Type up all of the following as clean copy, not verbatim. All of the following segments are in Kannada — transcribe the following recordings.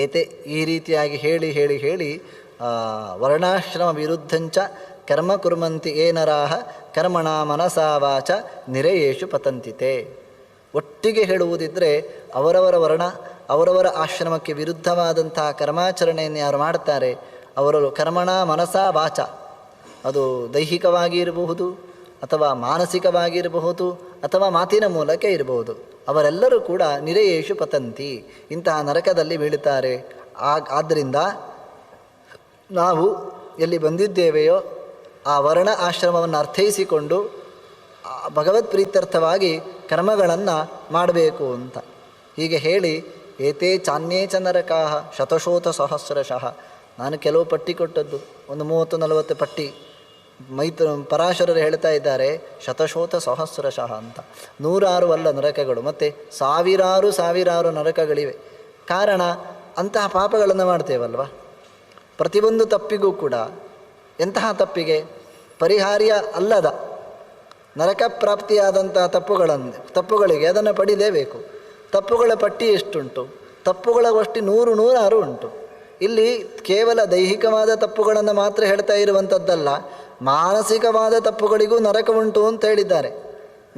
ಏತೆ ಈ ರೀತಿಯಾಗಿ ಹೇಳಿ ಹೇಳಿ ಹೇಳಿ ವರ್ಣಾಶ್ರಮ ವಿರುದ್ಧಂಚ ಕರ್ಮ ಕುರ್ವಂತಿ ಏನರಾಹ ಕರ್ಮಣ ಮನಸಾ ವಾಚ ನಿರಯೇಷು ಪತಂತಿತೆ. ಒಟ್ಟಿಗೆ ಹೇಳುವುದಿದ್ದರೆ ಅವರವರ ವರ್ಣ ಅವರವರ ಆಶ್ರಮಕ್ಕೆ ವಿರುದ್ಧವಾದಂತಹ ಕರ್ಮಾಚರಣೆಯನ್ನು ಯಾರು ಮಾಡ್ತಾರೆ ಅವರು ಕರ್ಮಣ ಮನಸಾ ವಾಚ, ಅದು ದೈಹಿಕವಾಗಿ ಇರಬಹುದು ಅಥವಾ ಮಾನಸಿಕವಾಗಿರಬಹುದು ಅಥವಾ ಮಾತಿನ ಮೂಲಕ ಇರಬಹುದು, ಅವರೆಲ್ಲರೂ ಕೂಡ ನಿರಯೇಷು ಪತಂತಿ, ಇಂತಹ ನರಕದಲ್ಲಿ ಬೀಳುತ್ತಾರೆ. ಆದ್ದರಿಂದ ನಾವು ಎಲ್ಲಿ ಬಂದಿದ್ದೇವೆಯೋ ಆ ವರ್ಣ ಆಶ್ರಮವನ್ನು ಅರ್ಥೈಸಿಕೊಂಡು ಭಗವತ್ ಪ್ರೀತ್ಯರ್ಥವಾಗಿ ಕರ್ಮಗಳನ್ನು ಮಾಡಬೇಕು ಅಂತ ಹೀಗೆ ಹೇಳಿ, ಏತೇ ಚಾನ್ಯೇ ಚ ನರಕಾಹ ಶತಶೋಥ ಸಹಸ್ರಶಃ. ನಾನು ಕೆಲವು ಪಟ್ಟಿ ಕೊಟ್ಟದ್ದು, ಒಂದು 30-40 ಪಟ್ಟಿ. ಪರಾಶರರು ಹೇಳ್ತಾ ಇದ್ದಾರೆ ಶತಶೋಥ ಸಹಸ್ರಶಃ ಅಂತ. 100 ಅಲ್ಲ ನರಕಗಳು, ಮತ್ತು ಸಾವಿರಾರು ನರಕಗಳಿವೆ. ಕಾರಣ ಅಂತಹ ಪಾಪಗಳನ್ನು ಮಾಡ್ತೇವಲ್ವ. ಪ್ರತಿಯೊಂದು ತಪ್ಪಿಗೂ ಕೂಡ, ಎಂತಹ ತಪ್ಪಿಗೆ, ಪರಿಹಾರ್ಯ ಅಲ್ಲದ ನರಕ ಪ್ರಾಪ್ತಿಯಾದಂಥ ತಪ್ಪುಗಳಿಗೆ ಅದನ್ನು ಪಡಿಲೇಬೇಕು. ತಪ್ಪುಗಳ ಪಟ್ಟಿ ಎಷ್ಟುಂಟು? ತಪ್ಪುಗಳ ಅಷ್ಟು 100 ಉಂಟು. ಇಲ್ಲಿ ಕೇವಲ ದೈಹಿಕವಾದ ತಪ್ಪುಗಳನ್ನು ಮಾತ್ರ ಹೇಳ್ತಾ ಇರುವಂಥದ್ದಲ್ಲ, ಮಾನಸಿಕವಾದ ತಪ್ಪುಗಳಿಗೂ ನರಕ ಉಂಟು ಅಂತ ಹೇಳಿದ್ದಾರೆ.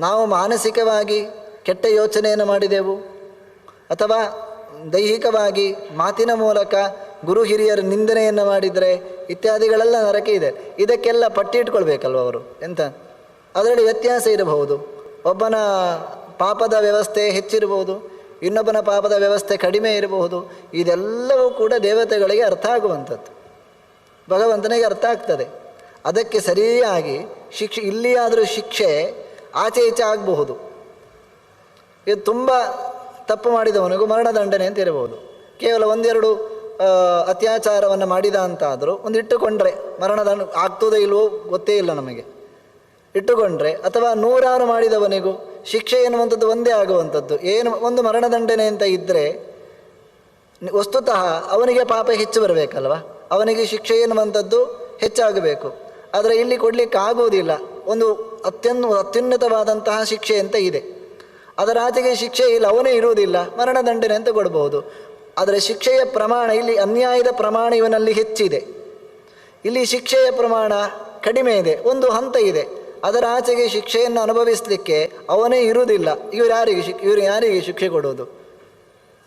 ನಾವು ಮಾನಸಿಕವಾಗಿ ಕೆಟ್ಟ ಯೋಚನೆಯನ್ನು ಮಾಡಿದೆವು ಅಥವಾ ದೈಹಿಕವಾಗಿ ಮಾತಿನ ಮೂಲಕ ಗುರು ಹಿರಿಯರ ನಿಂದನೆಯನ್ನು ಮಾಡಿದರೆ ಇತ್ಯಾದಿಗಳೆಲ್ಲ ನರಕ ಇದೆ. ಇದಕ್ಕೆಲ್ಲ ಪಟ್ಟಿ ಇಟ್ಕೊಳ್ಬೇಕಲ್ವ ಅವರು. ಎಂತ ಅದರಲ್ಲಿ ವ್ಯತ್ಯಾಸ ಇರಬಹುದು. ಒಬ್ಬನ ಪಾಪದ ವ್ಯವಸ್ಥೆ ಹೆಚ್ಚಿರಬಹುದು, ಇನ್ನೊಬ್ಬನ ಪಾಪದ ವ್ಯವಸ್ಥೆ ಕಡಿಮೆ ಇರಬಹುದು. ಇದೆಲ್ಲವೂ ಕೂಡ ದೇವತೆಗಳಿಗೆ ಅರ್ಥ ಆಗುವಂಥದ್ದು, ಭಗವಂತನಿಗೆ ಅರ್ಥ ಆಗ್ತದೆ. ಅದಕ್ಕೆ ಸರಿಯಾಗಿ ಶಿಕ್ಷೆ, ಇಲ್ಲಿಯಾದರೂ ಶಿಕ್ಷೆ ಆಚೆ ಈಚೆ ಆಗಬಹುದು. ಇದು ತುಂಬ ತಪ್ಪು ಮಾಡಿದವನಿಗೂ ಮರಣದಂಡನೆ ಅಂತ ಇರಬಹುದು. ಕೇವಲ 1-2 ಅತ್ಯಾಚಾರವನ್ನು ಮಾಡಿದ ಅಂತಾದರೂ ಒಂದು ಇಟ್ಟುಕೊಂಡ್ರೆ ಮರಣದಂಡ ಆಗ್ತದೋ ಇಲ್ವೋ ಗೊತ್ತೇ ಇಲ್ಲ ನಮಗೆ. ಇಟ್ಟುಕೊಂಡ್ರೆ ಅಥವಾ 100 ಮಾಡಿದವನಿಗೂ ಶಿಕ್ಷೆ ಎನ್ನುವಂಥದ್ದು ಒಂದೇ ಆಗುವಂಥದ್ದು. ಏನು ಒಂದು ಮರಣದಂಡನೆ ಅಂತ ಇದ್ದರೆ ವಸ್ತುತಃ ಅವನಿಗೆ ಪಾಪ ಹೆಚ್ಚು ಬರಬೇಕಲ್ವ, ಅವನಿಗೆ ಶಿಕ್ಷೆ ಎನ್ನುವಂಥದ್ದು ಹೆಚ್ಚಾಗಬೇಕು. ಆದರೆ ಇಲ್ಲಿ ಕೊಡಲಿಕ್ಕೆ ಆಗುವುದಿಲ್ಲ. ಒಂದು ಅತ್ಯುನ್ನತವಾದಂತಹ ಶಿಕ್ಷೆ ಅಂತ ಇದೆ, ಅದರ ಆಚೆಗೆ ಶಿಕ್ಷೆ ಇಲ್ಲ, ಅವನೇ ಇರುವುದಿಲ್ಲ, ಮರಣದಂಡನೆ ಅಂತ ಕೊಡಬಹುದು. ಆದರೆ ಶಿಕ್ಷೆಯ ಪ್ರಮಾಣ, ಇಲ್ಲಿ ಅನ್ಯಾಯದ ಪ್ರಮಾಣ ಇವನಲ್ಲಿ ಹೆಚ್ಚಿದೆ, ಇಲ್ಲಿ ಶಿಕ್ಷೆಯ ಪ್ರಮಾಣ ಕಡಿಮೆ ಇದೆ, ಒಂದು ಹಂತ ಇದೆ. ಅದರ ಆಚೆಗೆ ಶಿಕ್ಷೆಯನ್ನು ಅನುಭವಿಸಲಿಕ್ಕೆ ಅವನೇ ಇರುವುದಿಲ್ಲ. ಇವರು ಯಾರಿಗೆ ಶಿಕ್ಷೆ ಕೊಡುವುದು?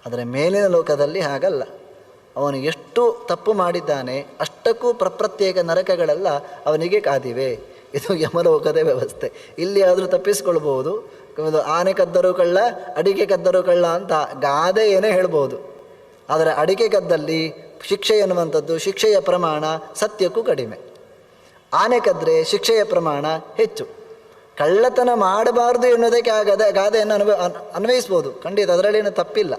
ಆದರೆ ಮೇಲಿನ ಲೋಕದಲ್ಲಿ ಹಾಗಲ್ಲ. ಅವನು ಎಷ್ಟು ತಪ್ಪು ಮಾಡಿದ್ದಾನೆ ಅಷ್ಟಕ್ಕೂ ಪ್ರತ್ಯೇಕ ನರಕಗಳೆಲ್ಲ ಅವನಿಗೆ ಕಾದಿವೆ. ಇದು ಯಮಲೋಕದ ವ್ಯವಸ್ಥೆ. ಇಲ್ಲಿ ಆದರೂ ತಪ್ಪಿಸ್ಕೊಳ್ಬಹುದು. ಆನೆ ಕದ್ದರು ಕಳ್ಳ, ಅಡಿಕೆ ಕದ್ದರು ಕಳ್ಳ ಅಂತ ಗಾದೆ ಏನೇ ಹೇಳ್ಬೋದು. ಆದರೆ ಅಡಿಕೆ ಕದ್ದಲ್ಲಿ ಶಿಕ್ಷೆ ಎನ್ನುವಂಥದ್ದು, ಶಿಕ್ಷೆಯ ಪ್ರಮಾಣ ಸತ್ಯಕ್ಕೂ ಕಡಿಮೆ. ಆನೆ ಕದ್ದರೆ ಶಿಕ್ಷೆಯ ಪ್ರಮಾಣ ಹೆಚ್ಚು. ಕಳ್ಳತನ ಮಾಡಬಾರ್ದು ಎನ್ನುವುದಕ್ಕೆ ಗಾದೆಯನ್ನು ಅನ್ವಯಿಸ್ಬೋದು, ಖಂಡಿತ, ಅದರಲ್ಲೇನು ತಪ್ಪಿಲ್ಲ.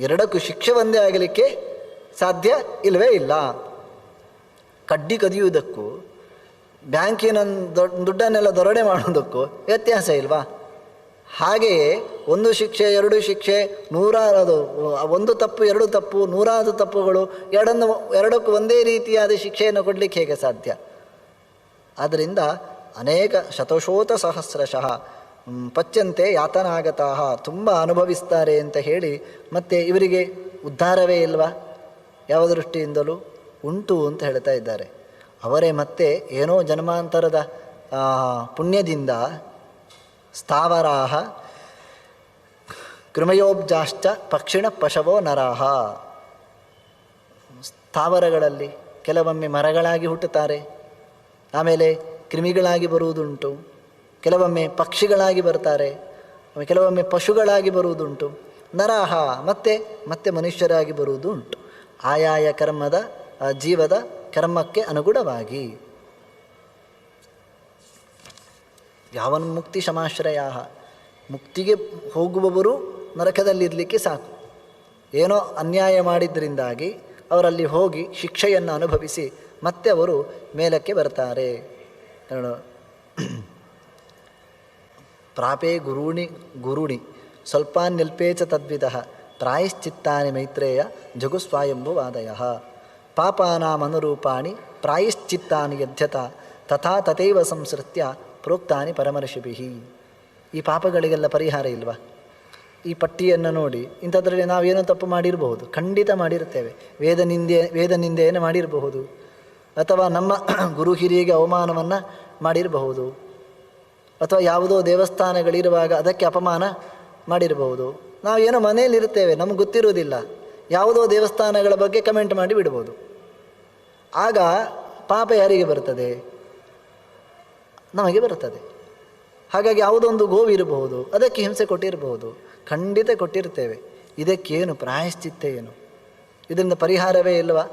ಎರಡಕ್ಕೂ ಶಿಕ್ಷೆ ಒಂದೇ ಆಗಲಿಕ್ಕೆ ಸಾಧ್ಯ ಇಲ್ಲವೇ ಇಲ್ಲ. ಕಡ್ಡಿ ಕದಿಯುವುದಕ್ಕೂ ಬ್ಯಾಂಕಿನ ದುಡ್ಡನ್ನೆಲ್ಲ ದರೋಡೆ ಮಾಡುವುದಕ್ಕೂ ವ್ಯತ್ಯಾಸ ಇಲ್ವಾ? ಹಾಗೆಯೇ ಒಂದು ಶಿಕ್ಷೆ, 2 ಶಿಕ್ಷೆ, 100 ಒಂದು ತಪ್ಪು 2 ತಪ್ಪು, 100 ತಪ್ಪುಗಳು, ಎರಡಕ್ಕೂ ಒಂದೇ ರೀತಿಯಾದ ಶಿಕ್ಷೆಯನ್ನು ಕೊಡಲಿಕ್ಕೆ ಹೇಗೆ ಸಾಧ್ಯ? ಆದ್ದರಿಂದ ಅನೇಕ ಶತಶೋಥ ಸಹಸ್ರಶಃ ಪಚ್ಯಂತೆ ಯಾತನಾಗತಃ, ತುಂಬ ಅನುಭವಿಸ್ತಾರೆ ಅಂತ ಹೇಳಿ, ಮತ್ತು ಇವರಿಗೆ ಉದ್ಧಾರವೇ ಇಲ್ವಾ? ಯಾವ ದೃಷ್ಟಿಯಿಂದಲೂ ಉಂಟು ಅಂತ ಹೇಳ್ತಾ ಇದ್ದಾರೆ. ಅವರೇ ಮತ್ತೆ ಏನೋ ಜನ್ಮಾಂತರದ ಪುಣ್ಯದಿಂದ ಸ್ಥಾವರಾಹ ಕೃಮಯೋಬ್ಜಾಶ್ಚ ಪಕ್ಷಿಣ ಪಶವೋ ನರಾಹ, ಸ್ಥಾವರಗಳಲ್ಲಿ ಕೆಲವೊಮ್ಮೆ ಮರಗಳಾಗಿ ಹುಟ್ಟುತ್ತಾರೆ, ಆಮೇಲೆ ಕ್ರಿಮಿಗಳಾಗಿ ಬರುವುದುಂಟು, ಕೆಲವೊಮ್ಮೆ ಪಕ್ಷಿಗಳಾಗಿ ಬರ್ತಾರೆ, ಕೆಲವೊಮ್ಮೆ ಪಶುಗಳಾಗಿ ಬರುವುದುಂಟು, ನರಾಹ ಮತ್ತೆ ಮನುಷ್ಯರಾಗಿ ಬರುವುದು ಉಂಟು. ಆಯಾಯ ಕರ್ಮದ ಜೀವದ ಕರ್ಮಕ್ಕೆ ಅನುಗುಣವಾಗಿ. ಯಾವನ್ ಮುಕ್ತಿ ಶಮಾಶ್ರಯ, ಮುಕ್ತಿಗೆ ಹೋಗುವವರು ನರಕದಲ್ಲಿರಲಿಕ್ಕೆ ಸಾಕು. ಏನೋ ಅನ್ಯಾಯ ಮಾಡಿದ್ರಿಂದಾಗಿ ಅವರಲ್ಲಿ ಹೋಗಿ ಶಿಕ್ಷೆಯನ್ನು ಅನುಭವಿಸಿ ಮತ್ತೆ ಅವರು ಮೇಲಕ್ಕೆ ಬರ್ತಾರೆ. ಪ್ರಾಪೇ ಗುರುಣಿ ಸ್ವಲ್ಪಾನ್ಯಲ್ಪೇ ಚ ತದ್ವಿದಃ ಪ್ರಾಯಶ್ಚಿತ್ತಾನಿ ಮೈತ್ರೇಯ ಜಗುಸ್ವಾಯಂಭುವಾದಯ ಪಾಪಾನಾಮನುರೂಪಾಣಿ ಪ್ರಾಯಶ್ಚಿತ್ತಾನಿ ಯಧ್ಯತ ತಥಾ ತಥೈವ ಸಂಸೃತ್ಯ ಪ್ರೋಕ್ತಾನಿ ಪರಮರ್ಷಿಭಿಃ. ಈ ಪಾಪಗಳಿಗೆಲ್ಲ ಪರಿಹಾರ ಇಲ್ವಾ? ಈ ಪಟ್ಟಿಯನ್ನು ನೋಡಿ ಇಂಥದ್ರಲ್ಲಿ ನಾವೇನೋ ತಪ್ಪು ಮಾಡಿರಬಹುದು, ಖಂಡಿತ ಮಾಡಿರ್ತೇವೆ. ವೇದ ನಿಂದೆಯನ್ನು ಮಾಡಿರಬಹುದು, ಅಥವಾ ನಮ್ಮ ಗುರು ಹಿರಿಯರಿಗೆ ಅವಮಾನವನ್ನು ಮಾಡಿರಬಹುದು, ಅಥವಾ ಯಾವುದೋ ದೇವಸ್ಥಾನಗಳಿರುವಾಗ ಅದಕ್ಕೆ ಅಪಮಾನ ಮಾಡಿರಬಹುದು. ನಾವೇನೋ ಮನೆಯಲ್ಲಿರ್ತೇವೆ, ನಮಗೆ ಗೊತ್ತಿರುವುದಿಲ್ಲ, ಯಾವುದೋ ದೇವಸ್ಥಾನಗಳ ಬಗ್ಗೆ ಕಮೆಂಟ್ ಮಾಡಿ ಬಿಡ್ಬೋದು. ಆಗ ಪಾಪ ಯಾರಿಗೆ ಬರ್ತದೆ? ನಮಗೆ ಬರ್ತದೆ. ಹಾಗಾಗಿ ಯಾವುದೊಂದು ಗೋವಿರಬಹುದು, ಅದಕ್ಕೆ ಹಿಂಸೆ ಕೊಟ್ಟಿರಬಹುದು, ಖಂಡಿತ ಕೊಟ್ಟಿರ್ತೇವೆ. ಇದಕ್ಕೇನು ಪ್ರಾಯಶ್ಚಿತ್ತ ಏನು? ಇದರಿಂದ ಪರಿಹಾರವೇ ಇಲ್ವಾ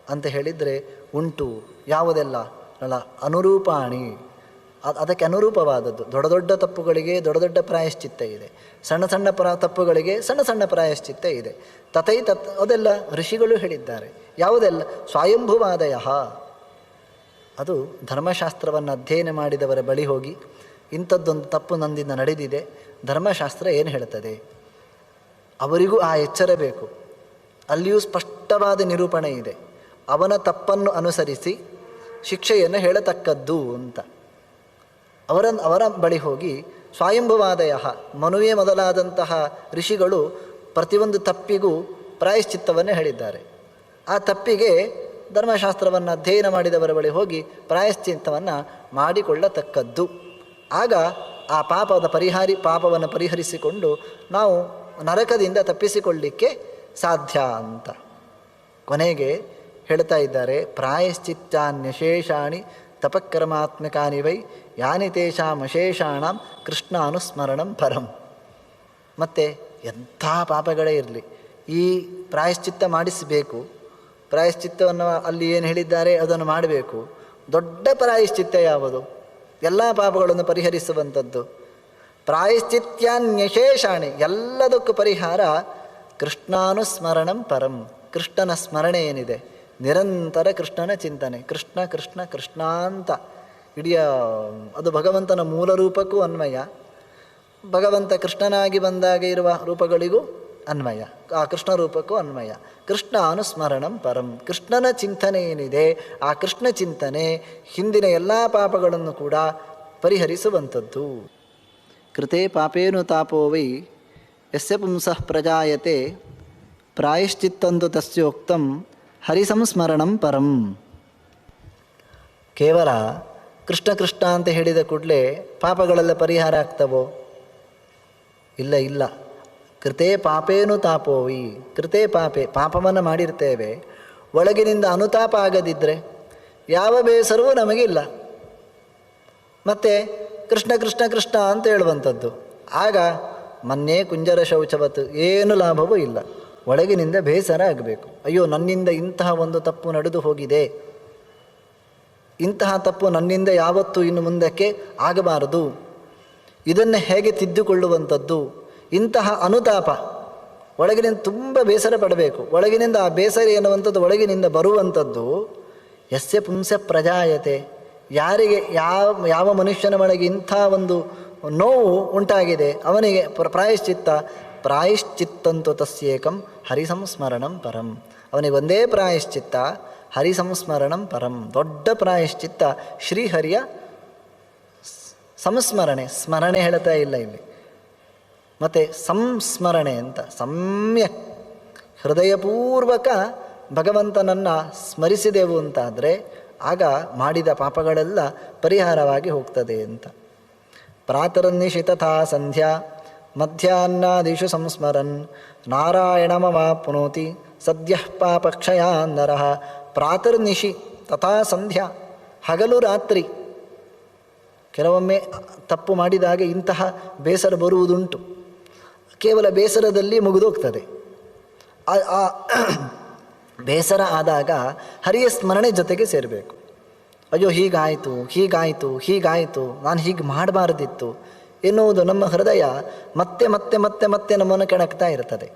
ಅಂತ ಹೇಳಿದರೆ ಉಂಟು. ಯಾವುದೆಲ್ಲ ಅಲ್ಲ, ಅನುರೂಪಾಣಿ, ಅದಕ್ಕೆ ಅನುರೂಪವಾದದ್ದು. ದೊಡ್ಡ ದೊಡ್ಡ ತಪ್ಪುಗಳಿಗೆ ದೊಡ್ಡ ದೊಡ್ಡ ಪ್ರಾಯಶ್ಚಿತ್ತ ಇದೆ, ಸಣ್ಣ ಸಣ್ಣ ತಪ್ಪುಗಳಿಗೆ ಸಣ್ಣ ಸಣ್ಣ ಪ್ರಾಯಶ್ಚಿತ್ತ ಇದೆ. ಅದೆಲ್ಲ ಋಷಿಗಳು ಹೇಳಿದ್ದಾರೆ. ಯಾವುದೆಲ್ಲ? ಸ್ವಯಂಭುವಾದಯ. ಅದು ಧರ್ಮಶಾಸ್ತ್ರವನ್ನು ಅಧ್ಯಯನ ಮಾಡಿದವರ ಬಳಿ ಹೋಗಿ ಇಂಥದ್ದೊಂದು ತಪ್ಪು ನನ್ನಿಂದ ನಡೆದಿದೆ, ಧರ್ಮಶಾಸ್ತ್ರ ಏನು ಹೇಳ್ತದೆ, ಅವರಿಗೂ ಆ ಎಚ್ಚರ ಬೇಕು. ಅಲ್ಲಿಯೂ ಸ್ಪಷ್ಟವಾದ ನಿರೂಪಣೆ ಇದೆ. ಅವನ ತಪ್ಪನ್ನು ಅನುಸರಿಸಿ ಶಿಕ್ಷೆಯನ್ನು ಹೇಳತಕ್ಕದ್ದು ಅಂತ ಅವರ ಬಳಿ ಹೋಗಿ ಸ್ವಯಂಭುವಾದಯ, ಮನುವೆ ಮೊದಲಾದಂತಹ ಋಷಿಗಳು ಪ್ರತಿಯೊಂದು ತಪ್ಪಿಗೂ ಪ್ರಾಯಶ್ಚಿತ್ತವನ್ನು ಹೇಳಿದ್ದಾರೆ. ಆ ತಪ್ಪಿಗೆ ಧರ್ಮಶಾಸ್ತ್ರವನ್ನು ಅಧ್ಯಯನ ಮಾಡಿದವರ ಬಳಿ ಹೋಗಿ ಪ್ರಾಯಶ್ಚಿತ್ತವನ್ನು ಮಾಡಿಕೊಳ್ಳತಕ್ಕದ್ದು. ಆಗ ಆ ಪಾಪವನ್ನು ಪರಿಹರಿಸಿಕೊಂಡು ನಾವು ನರಕದಿಂದ ತಪ್ಪಿಸಿಕೊಳ್ಳಲಿಕ್ಕೆ ಸಾಧ್ಯ ಅಂತ ಕೊನೆಗೆ ಹೇಳ್ತಾ ಇದ್ದಾರೆ. ಪ್ರಾಯಶ್ಚಿತ್ತಾನ್ಯಶೇಷಾಣಿ ತಪಕರ್ಮಾತ್ಮಕಾನಿ ವೈ ಯಾನಿ ತೇಷಾಂ ಅಶೇಷಾಣಂ ಕೃಷ್ಣಾನುಸ್ಮರಣಂ ಪರಂ. ಮತ್ತು ಎಂಥ ಪಾಪಗಳೇ ಇರಲಿ, ಈ ಪ್ರಾಯಶ್ಚಿತ್ತ ಮಾಡಿಸಬೇಕು. ಪ್ರಾಯಶ್ಚಿತ್ತವನ್ನು ಅಲ್ಲಿ ಏನು ಹೇಳಿದ್ದಾರೆ ಅದನ್ನು ಮಾಡಬೇಕು. ದೊಡ್ಡ ಪ್ರಾಯಶ್ಚಿತ್ತ ಯಾವುದು? ಎಲ್ಲ ಪಾಪಗಳನ್ನು ಪರಿಹರಿಸುವಂಥದ್ದು. ಪ್ರಾಯಶ್ಚಿತ್ಯಾನ್ಯಶೇಷಾಣಿ, ಎಲ್ಲದಕ್ಕೂ ಪರಿಹಾರ ಕೃಷ್ಣಾನುಸ್ಮರಣಂ ಪರಂ. ಕೃಷ್ಣನ ಸ್ಮರಣೆ ಏನಿದೆ, ನಿರಂತರ ಕೃಷ್ಣನ ಚಿಂತನೆ, ಕೃಷ್ಣ ಕೃಷ್ಣ ಕೃಷ್ಣ ಅಂತ ಇಡೀ ಅದು ಭಗವಂತನ ಮೂಲ ರೂಪಕ್ಕೂ ಅನ್ವಯ, ಭಗವಂತ ಕೃಷ್ಣನಾಗಿ ಬಂದಾಗ ಇರುವ ರೂಪಗಳಿಗೂ ಅನ್ವಯ, ಆ ಕೃಷ್ಣ ರೂಪಕ್ಕೂ ಅನ್ವಯ. ಕೃಷ್ಣ ಅನುಸ್ಮರಣಂ ಪರಂ. ಕೃಷ್ಣನ ಚಿಂತನೆ ಏನಿದೆ, ಆ ಕೃಷ್ಣ ಚಿಂತನೆ ಹಿಂದಿನ ಎಲ್ಲ ಪಾಪಗಳನ್ನು ಕೂಡ ಪರಿಹರಿಸುವಂಥದ್ದು. ಕೃತೆ ಪಾಪೇನು ತಾಪೋ ವೈ ಯಸ್ಯ ಪುಂಸಃ ಪ್ರಜಾಯತೆ ಪ್ರಾಯಶ್ಚಿತ್ತಂದು ತಸ್ಯೋಕ್ತಂ ಹರಿಸಂಸ್ಮರಣಂ ಪರಂ. ಕೇವಲ ಕೃಷ್ಣ ಕೃಷ್ಣ ಅಂತ ಹೇಳಿದ ಕೂಡಲೇ ಪಾಪಗಳೆಲ್ಲ ಪರಿಹಾರ ಆಗ್ತವೋ? ಇಲ್ಲ ಇಲ್ಲ. ಕೃತೆ ಪಾಪೇನು ತಾಪೋವಿ. ಕೃತೆ ಪಾಪವನ್ನು ಮಾಡಿರ್ತೇವೆ, ಒಳಗಿನಿಂದ ಅನುತಾಪ ಆಗದಿದ್ದರೆ ಯಾವ ಬೇಸರವೂ ನಮಗಿಲ್ಲ. ಮತ್ತು ಕೃಷ್ಣ ಕೃಷ್ಣ ಕೃಷ್ಣ ಅಂತ ಹೇಳುವಂಥದ್ದು. ಆಗ ಮೊನ್ನೆ ಕುಂಜರ ಶೌಚವತ್ತು ಏನು ಲಾಭವೂ ಇಲ್ಲ. ಒಳಗಿನಿಂದ ಬೇಸರ ಆಗಬೇಕು. ಅಯ್ಯೋ, ನನ್ನಿಂದ ಇಂತಹ ಒಂದು ತಪ್ಪು ನಡೆದು ಹೋಗಿದೆ, ಇಂತಹ ತಪ್ಪು ನನ್ನಿಂದ ಯಾವತ್ತೂ ಇನ್ನು ಮುಂದಕ್ಕೆ ಆಗಬಾರದು, ಇದನ್ನು ಹೇಗೆ ತಿದ್ದುಕೊಳ್ಳುವಂಥದ್ದು, ಇಂತಹ ಅನುತಾಪ ಒಳಗಿನಿಂದ ತುಂಬ ಬೇಸರ ಪಡಬೇಕು. ಒಳಗಿನಿಂದ ಆ ಬೇಸರ ಎನ್ನುವಂಥದ್ದು ಒಳಗಿನಿಂದ ಬರುವಂಥದ್ದು. ಯಸ್ಯ ಪುಂಸ ಪ್ರಜಾಯತೆ, ಯಾರಿಗೆ ಯಾವ ಮನುಷ್ಯನ ಒಳಗೆ ಇಂಥ ಒಂದು ನೋವು ಉಂಟಾಗಿದೆ ಅವನಿಗೆ ಪ್ರಾಯಶ್ಚಿತ್ತಂತು ತಸ್ಯೇಕಂ ಹರಿಸಂಸ್ಮರಣಂ ಪರಂ. ಅವನಿಗೆ ಒಂದೇ ಪ್ರಾಯಶ್ಚಿತ್ತ, ಹರಿಸಂಸ್ಮರಣಂ ಪರಂ. ದೊಡ್ಡ ಪ್ರಾಯಶ್ಚಿತ್ತ ಶ್ರೀಹರಿಯ ಸಂಸ್ಮರಣೆ. ಸ್ಮರಣೆ ಹೇಳ್ತಾ ಇಲ್ಲ ಇಲ್ಲಿ, ಮತ್ತು ಸಂಸ್ಮರಣೆ ಅಂತ ಸಮ್ಯಕ್ ಹೃದಯಪೂರ್ವಕ ಭಗವಂತನನ್ನು ಸ್ಮರಿಸಿದೆವು ಅಂತಾದರೆ ಆಗ ಮಾಡಿದ ಪಾಪಗಳೆಲ್ಲ ಪರಿಹಾರವಾಗಿ ಹೋಗ್ತದೆ ಅಂತ. ಪ್ರಾತರನ್ನಿಶಿ ತಥಾ ಸಂಧ್ಯಾ ಮಧ್ಯಾಹ್ನಾದಿಷು ಸಂಸ್ಮರನ್ ನಾರಾಯಣಮವಾಪ್ನೋತಿ ಸದ್ಯ ಪಾಪಕ್ಷಯಾ ನರಃ. ಪ್ರಾತರ್ನಿಶಿ ತಥಾ ಸಂಧ್ಯಾ, ಹಗಲು ರಾತ್ರಿ. ಕೆಲವೊಮ್ಮೆ ತಪ್ಪು ಮಾಡಿದಾಗ ಇಂತಹ ಬೇಸರ ಬರುವುದುಂಟು. ಕೇವಲ ಬೇಸರದಲ್ಲಿ ಮುಗಿದೋಗ್ತದೆ. ಆ ಬೇಸರ ಆದಾಗ ಹರಿಯ ಸ್ಮರಣೆ ಜೊತೆಗೆ ಸೇರಬೇಕು. ಅಯ್ಯೋ, ಹೀಗಾಯಿತು ಹೀಗಾಯಿತು ಹೀಗಾಯಿತು, ನಾನು ಹೀಗೆ ಮಾಡಬಾರ್ದಿತ್ತು ಎನ್ನುವುದು ನಮ್ಮ ಹೃದಯ ಮತ್ತೆ ಮತ್ತೆ ಮತ್ತೆ ಮತ್ತೆ ನಮ್ಮನ್ನು ಕೆಣಕ್ತಾ ಇರ್ತದೆ.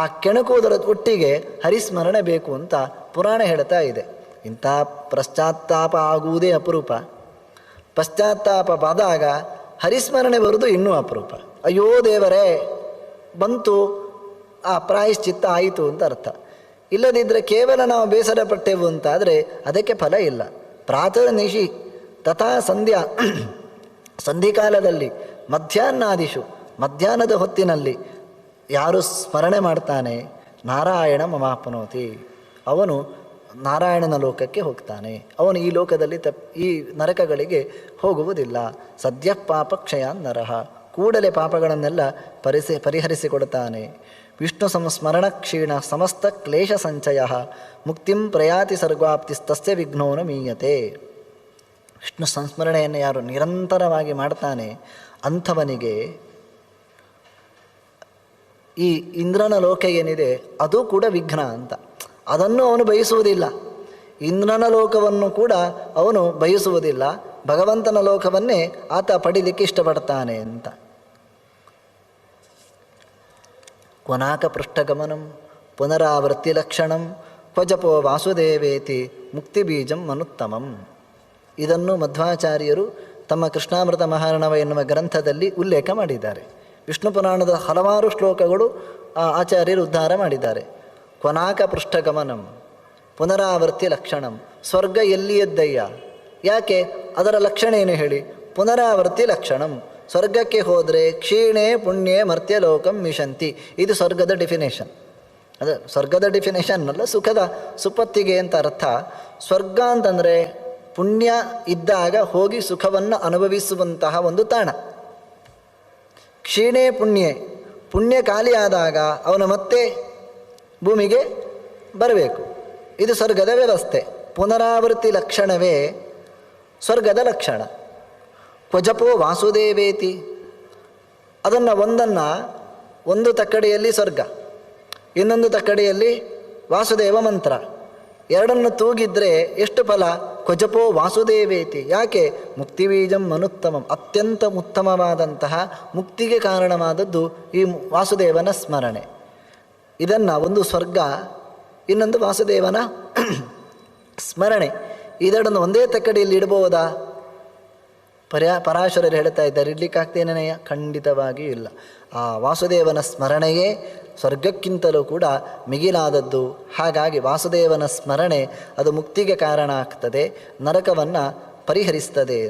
ಆ ಕೆಣಕುವುದರ ಒಟ್ಟಿಗೆ ಹರಿಸ್ಮರಣೆ ಬೇಕು ಅಂತ ಪುರಾಣ ಹೇಳ್ತಾ ಇದೆ. ಇಂಥ ಪಶ್ಚಾತ್ತಾಪ ಆಗುವುದೇ ಅಪರೂಪ. ಪಶ್ಚಾತ್ತಾಪ ಆದಾಗ ಹರಿಸ್ಮರಣೆ ಬರುವುದು ಇನ್ನೂ ಅಪರೂಪ. ಅಯ್ಯೋ ದೇವರೇ, ಬಂತು, ಆ ಪ್ರಾಯಶ್ಚಿತ್ತ ಆಯಿತು ಅಂತ ಅರ್ಥ. ಇಲ್ಲದಿದ್ದರೆ ಕೇವಲ ನಾವು ಬೇಸರ ಪಟ್ಟೆವು ಅಂತಾದರೆ ಅದಕ್ಕೆ ಫಲ ಇಲ್ಲ. ಪ್ರಾತಃ ನಿಶಿ ತಥಾ ಸಂಧ್ಯಾ, ಸಂಧಿಕಾಲದಲ್ಲಿ, ಮಧ್ಯಾಹ್ನಾದಿಶು, ಮಧ್ಯಾಹ್ನದ ಹೊತ್ತಿನಲ್ಲಿ, ಯಾರು ಸ್ಮರಣೆ ಮಾಡ್ತಾನೆ ನಾರಾಯಣ ಮಮಾಪ್ನೋತಿ, ಅವನು ನಾರಾಯಣನ ಲೋಕಕ್ಕೆ ಹೋಗ್ತಾನೆ. ಅವನು ಈ ಲೋಕದಲ್ಲಿ ಈ ನರಕಗಳಿಗೆ ಹೋಗುವುದಿಲ್ಲ. ಸದ್ಯ ಪಾಪ ಕ್ಷಯಾನ್ ನರಹ, ಕೂಡಲೇ ಪಾಪಗಳನ್ನೆಲ್ಲ ಪರಿಹರಿಸಿಕೊಡುತ್ತಾನೆ. ವಿಷ್ಣು ಸಂಸ್ಮರಣ ಕ್ಷೀಣ ಸಮಸ್ತ ಕ್ಲೇಶ ಸಂಚಯ ಮುಕ್ತಿಂ ಪ್ರಯಾತಿ ಸರ್ವಾಪ್ತಿಸ್ತಸ್ಯ ವಿಘ್ನೋನ ಮೀಯತೆ. ವಿಷ್ಣು ಸಂಸ್ಮರಣೆಯನ್ನು ಯಾರು ನಿರಂತರವಾಗಿ ಮಾಡ್ತಾನೆ ಅಂಥವನಿಗೆ ಈ ಇಂದ್ರನ ಲೋಕ ಏನಿದೆ ಅದು ಕೂಡ ವಿಘ್ನ ಅಂತ. ಅದನ್ನು ಅವನು ಬಯಸುವುದಿಲ್ಲ. ಇಂದ್ರನ ಲೋಕವನ್ನು ಕೂಡ ಅವನು ಬಯಸುವುದಿಲ್ಲ. ಭಗವಂತನ ಲೋಕವನ್ನೇ ಆತ ಪಡೀಲಿಕ್ಕೆ ಇಷ್ಟಪಡ್ತಾನೆ ಅಂತ. ಕೊನಾಕ ಪೃಷ್ಠಗಮನಂ ಪುನರಾವೃತ್ತಿ ಲಕ್ಷಣಂ ಕ್ವಜಪೋ ವಾಸುದೇವೇತಿ ಮುಕ್ತಿ ಬೀಜಂ ಮನುತ್ತಮಂ. ಇದನ್ನು ಮಧ್ವಾಚಾರ್ಯರು ತಮ್ಮ ಕೃಷ್ಣಾಮೃತ ಮಹಾರ್ಣವ ಎನ್ನುವ ಗ್ರಂಥದಲ್ಲಿ ಉಲ್ಲೇಖ ಮಾಡಿದ್ದಾರೆ. ವಿಷ್ಣು ಪುರಾಣದ ಹಲವಾರು ಶ್ಲೋಕಗಳು ಆಚಾರ್ಯರು ಉದ್ಧಾರ ಮಾಡಿದ್ದಾರೆ. ಕೊನಾಕ ಪೃಷ್ಠಗಮನಂ ಪುನರಾವರ್ತಿ ಲಕ್ಷಣಂ. ಸ್ವರ್ಗ ಎಲ್ಲಿಯದ್ದಯ್ಯ, ಯಾಕೆ, ಅದರ ಲಕ್ಷಣ ಏನು ಹೇಳಿ. ಪುನರಾವರ್ತಿ ಲಕ್ಷಣಂ, ಸ್ವರ್ಗಕ್ಕೆ ಹೋದರೆ ಕ್ಷೀಣೆ ಪುಣ್ಯೆ ಮರ್ತ್ಯಲೋಕಂ ಮಿಷಂತಿ. ಇದು ಸ್ವರ್ಗದ ಡೆಫಿನೇಷನ್. ಅದು ಸ್ವರ್ಗದ ಡೆಫಿನೇಷನ್ ಅಲ್ಲ, ಸುಖದ ಸುಪತ್ತಿಗೆ ಅಂತ ಅರ್ಥ. ಸ್ವರ್ಗ ಅಂತಂದರೆ ಪುಣ್ಯ ಇದ್ದಾಗ ಹೋಗಿ ಸುಖವನ್ನು ಅನುಭವಿಸುವಂತಹ ಒಂದು ತಾಣ. ಕ್ಷೀಣೆ ಪುಣ್ಯೆ, ಪುಣ್ಯ ಖಾಲಿಯಾದಾಗ ಅವನು ಮತ್ತೆ ಭೂಮಿಗೆ ಬರಬೇಕು. ಇದು ಸ್ವರ್ಗದ ವ್ಯವಸ್ಥೆ. ಪುನರಾವೃತ್ತಿ ಲಕ್ಷಣವೇ ಸ್ವರ್ಗದ ಲಕ್ಷಣ. ಕ್ವಜಪೋ ವಾಸುದೇವೇತಿ, ಅದನ್ನು ಒಂದು ತಕ್ಕಡಿಯಲ್ಲಿ ಸ್ವರ್ಗ, ಇನ್ನೊಂದು ತಕ್ಕಡಿಯಲ್ಲಿ ವಾಸುದೇವ ಮಂತ್ರ, ಎರಡನ್ನು ತೂಗಿದ್ರೆ ಎಷ್ಟು ಫಲ. ಕ್ವಜಪೋ ವಾಸುದೇವೇತಿ, ಯಾಕೆ, ಮುಕ್ತಿ ಬೀಜಂ ಮನುತ್ತಮಂ, ಅತ್ಯಂತ ಉತ್ತಮವಾದಂತಹ ಮುಕ್ತಿಗೆ ಕಾರಣವಾದದ್ದು ಈ ವಾಸುದೇವನ ಸ್ಮರಣೆ. ಇದನ್ನು ಒಂದು ಸ್ವರ್ಗ, ಇನ್ನೊಂದು ವಾಸುದೇವನ ಸ್ಮರಣೆ, ಇದನ್ನು ಒಂದೇ ತಕ್ಕಡಿಯಲ್ಲಿ ಇಡಬಹುದಾ? ಪರಾಶರರು ಹೇಳ್ತಾ ಇದ್ದಾರೆ, ಇಡ್ಲಿಕ್ಕಾಗ್ತೇನೆಯ? ಖಂಡಿತವಾಗಿಯೂ ಇಲ್ಲ. ಆ ವಾಸುದೇವನ ಸ್ಮರಣೆಯೇ ಸ್ವರ್ಗಕ್ಕಿಂತಲೂ ಕೂಡ ಮಿಗಿಲಾದದ್ದು. ಹಾಗಾಗಿ ವಾಸುದೇವನ ಸ್ಮರಣೆ ಅದು ಮುಕ್ತಿಗೆ ಕಾರಣ ಆಗ್ತದೆ, ನರಕವನ್ನು ಪರಿಹರಿಸ್ತದೆ.